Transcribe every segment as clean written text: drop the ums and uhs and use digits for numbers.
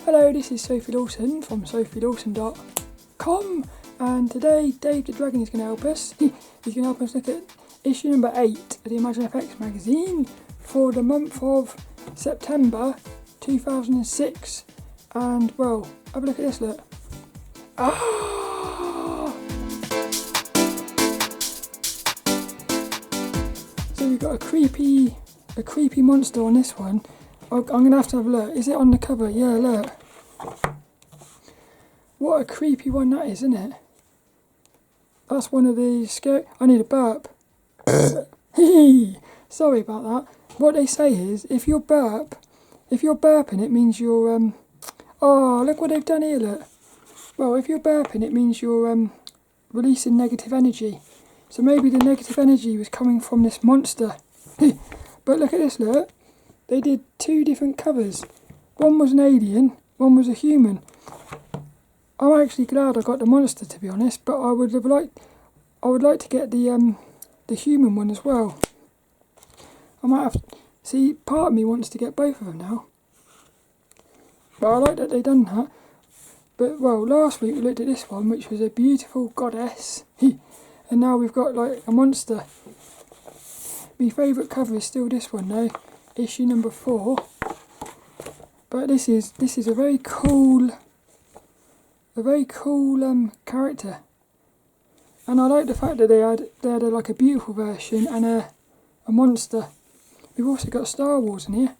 Hello, this is Sophie Lawson from sophielawson.com, and today Dave the Dragon is going to help us. He's going to help us look at issue number 8 of the ImagineFX magazine for the month of September 2006. And well, have a look at this, look. Ah! So we've got a creepy monster on this one. I'm going to have a look. Is it on the cover? Yeah, look. What a creepy one that is, isn't it? That's one of the scary... I need a burp. Sorry about that. What they say is, if you're burping, it means you're... Oh, look what they've done here, look. Well, if you're burping, it means you're releasing negative energy. So maybe the negative energy was coming from this monster. But look at this, look. They did 2 different covers. One was an alien, one was a human. I'm actually glad I got the monster, to be honest, but I would like to get the human one as well. I might have to, see, part of me wants to get both of them now. But I like that they've done that. But well, last week we looked at this one, which was a beautiful goddess. And now we've got like a monster. My favourite cover is still this one though. Issue number 4, but this is a very cool character, and I like the fact that they had like a beautiful version and a monster. We've also got Star Wars in here.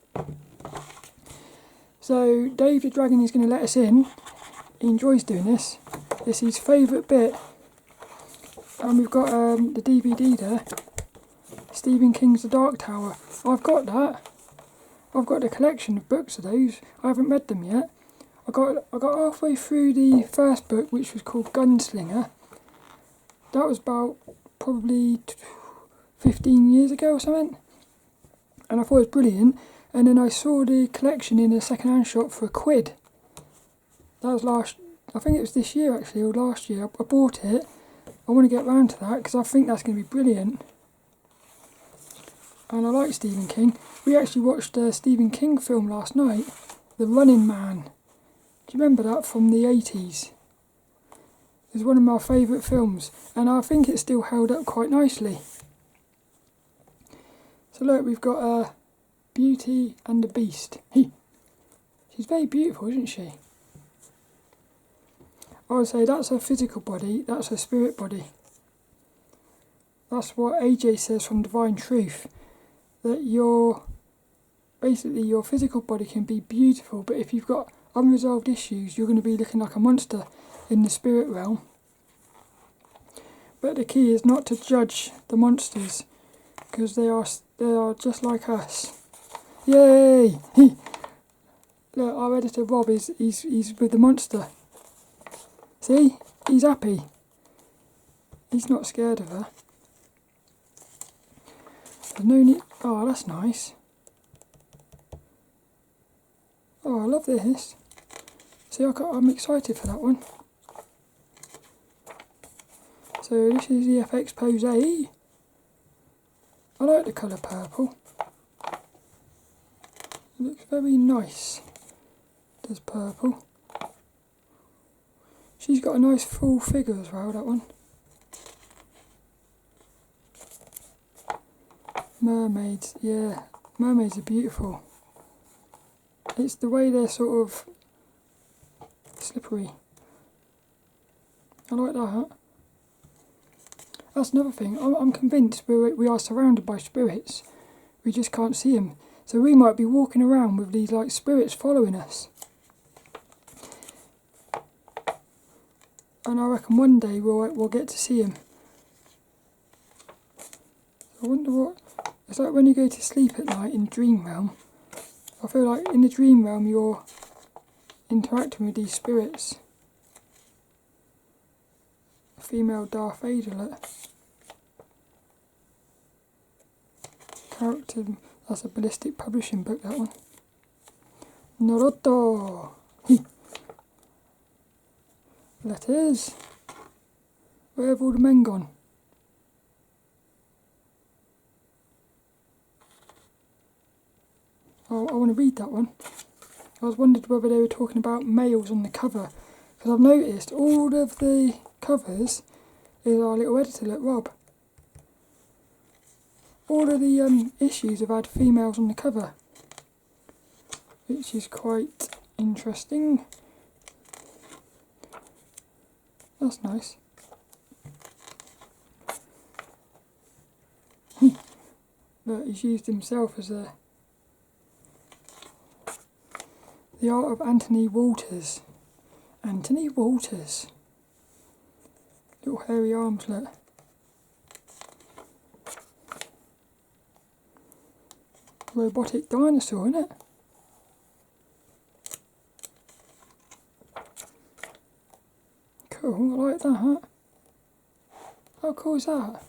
So Dave the Dragon is going to let us in. He enjoys doing this. It's his favourite bit, and we've got the DVD there. Stephen King's The Dark Tower. I've got that. I've got a collection of books of those. I haven't read them yet. I got halfway through the first book, which was called Gunslinger. That was about probably 15 years ago or something. And I thought it was brilliant. And then I saw the collection in a second-hand shop for £1. That was I think it was this year actually, or last year. I bought it. I want to get round to that because I think that's going to be brilliant. And I like Stephen King. We actually watched a Stephen King film last night, The Running Man. Do you remember that from the 80s? It was one of my favourite films, and I think it still held up quite nicely. So look, we've got Beauty and the Beast. She's very beautiful, isn't she? I would say that's her physical body, that's her spirit body. That's what AJ says from Divine Truth. That your physical body can be beautiful, but if you've got unresolved issues, you're going to be looking like a monster in the spirit realm. But the key is not to judge the monsters, because they are just like us. Yay! Look, our editor Rob he's with the monster. See, he's happy. He's not scared of her. There's no need. Oh, that's nice. Oh, I love this. See, I'm excited for that one. So this is the FX Pose. I like the colour purple. It looks very nice. Does purple. She's got a nice full figure as well, that one. Mermaids, yeah, mermaids are beautiful. It's the way they're sort of slippery. I like that. That's another thing. I'm convinced we are surrounded by spirits. We just can't see them. So we might be walking around with these like spirits following us. And I reckon one day we'll get to see them. I wonder what... It's like when you go to sleep at night in dream realm. I feel like in the dream realm you're interacting with these spirits. A female Darth Vader, look. Character, that's a ballistic publishing book, that one. Naruto! Letters. Where have all the men gone? Oh, I want to read that one. I was wondered whether they were talking about males on the cover, because I've noticed all of the covers is our little editor, look, Rob. All of the issues have had females on the cover, which is quite interesting. That's nice. Look, he's used himself as a... The Art of Anthony Walters. Anthony Walters. Little hairy arms, look. Robotic dinosaur, isn't it? Cool, I like that. How cool is that?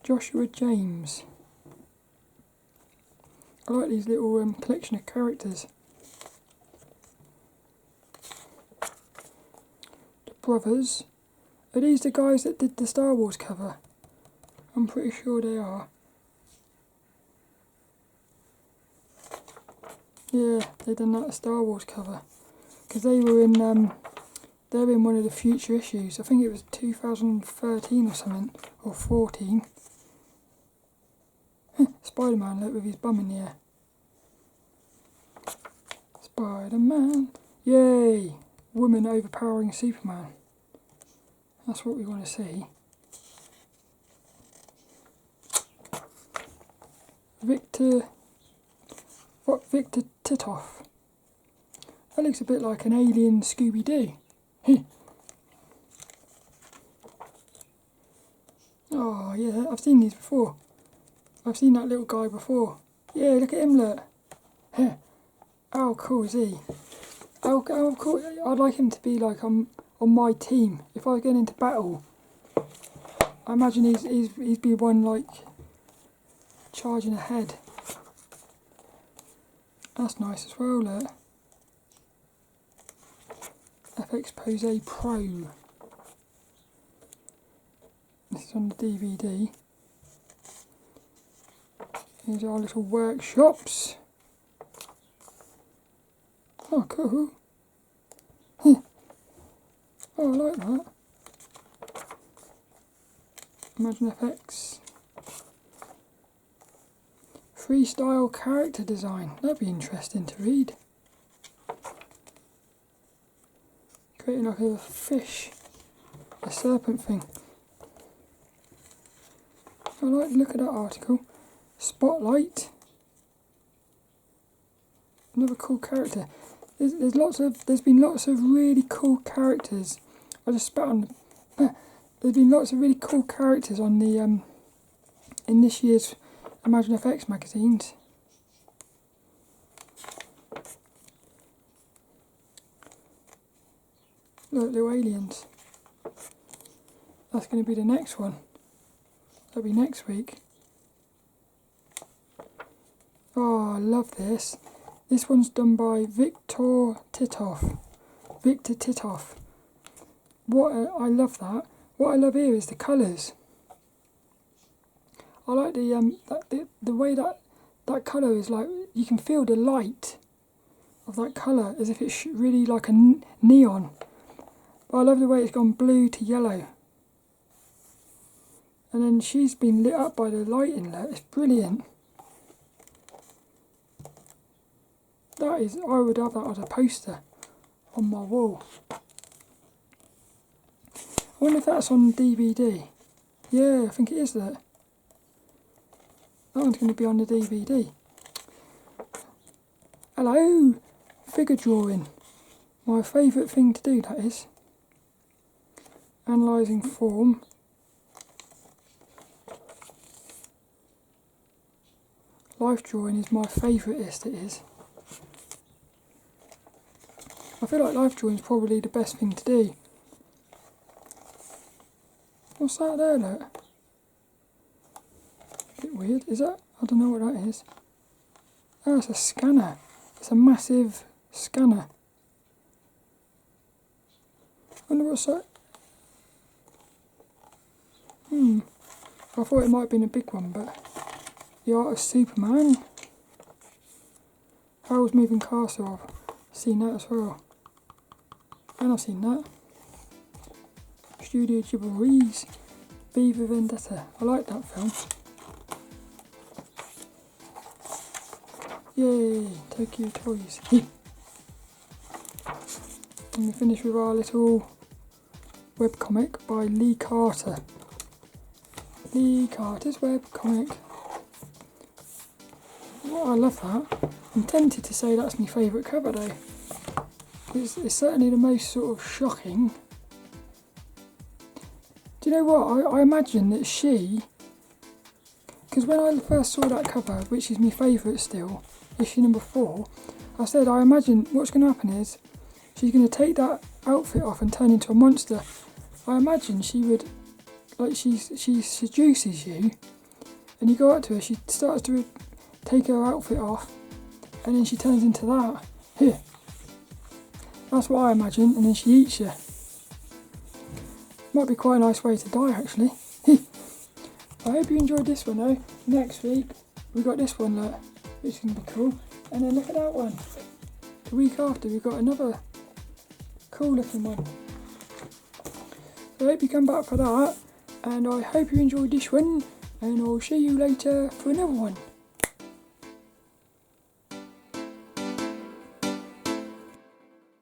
Joshua James. I like these little collection of characters. The brothers. Are these the guys that did the Star Wars cover? I'm pretty sure they are. Yeah, they done that Star Wars cover. Because they were in they're in one of the future issues. I think it was 2013 or something, or 14. Spider-Man, look, with his bum in the air. Spider-Man. Yay! Woman overpowering Superman. That's what we want to see. Viktor Titov. That looks a bit like an alien Scooby-Doo. Oh yeah, I've seen these before. I've seen that little guy before. Yeah, look at him, look. How cool is he? How cool. I'd like him to be like on my team. If I was getting into battle, I imagine he'd be one like charging ahead. That's nice as well, look. FX Pose Pro. This is on the DVD. Here's our little workshops. Oh, cool. Oh, I like that. ImagineFX. Freestyle character design. That'd be interesting to read. Creating like a fish, a serpent thing. I like the look at that article. Spotlight. Another cool character. There's been lots of really cool characters. I just spat on the... There's been lots of really cool characters on the in this year's ImagineFX magazines. Look, little aliens. That's going to be the next one. That'll be next week. Oh, I love this. This one's done by Viktor Titov. Viktor Titov. I love that. What I love here is the colours. I like the way that colour is like, you can feel the light of that colour as if it's really like a neon. But I love the way it's gone blue to yellow. And then she's been lit up by the light in there. It's brilliant. That is, I would have that as a poster on my wall. I wonder if that's on DVD. Yeah, I think it is that. That one's going to be on the DVD. Hello! Figure drawing. My favourite thing to do, that is. Analysing form. Life drawing is my favouriteest, it is. I feel like life drawing is probably the best thing to do. What's that there, look? A bit weird. Is that? I don't know what that is. Oh, it's a scanner. It's a massive scanner. I wonder what's that? I thought it might have been a big one, but The Art of Superman. Harold's Moving Castle, I've seen that as well. And I've seen that. Studio Ghibli, V for Vendetta. I like that film. Yay, Tokyo Toys. And we finish with our little webcomic by Lee Carter. Lee Carter's webcomic. Oh, I love that. I'm tempted to say that's my favourite cover though. It's certainly the most sort of shocking. Do you know what? I imagine that she, because when I first saw that cover, which is my favourite still, issue number 4, I said I imagine what's going to happen is she's going to take that outfit off and turn into a monster. I imagine she would, like she seduces you, and you go up to her, she starts to take her outfit off, and then she turns into that. Here. That's what I imagine, and then she eats you. Might be quite a nice way to die actually. I hope you enjoyed this one though. Next week we got this one, look, which is going to be cool. And then look at that one. The week after we got another cool looking one. So I hope you come back for that, and I hope you enjoyed this one, and I'll see you later for another one.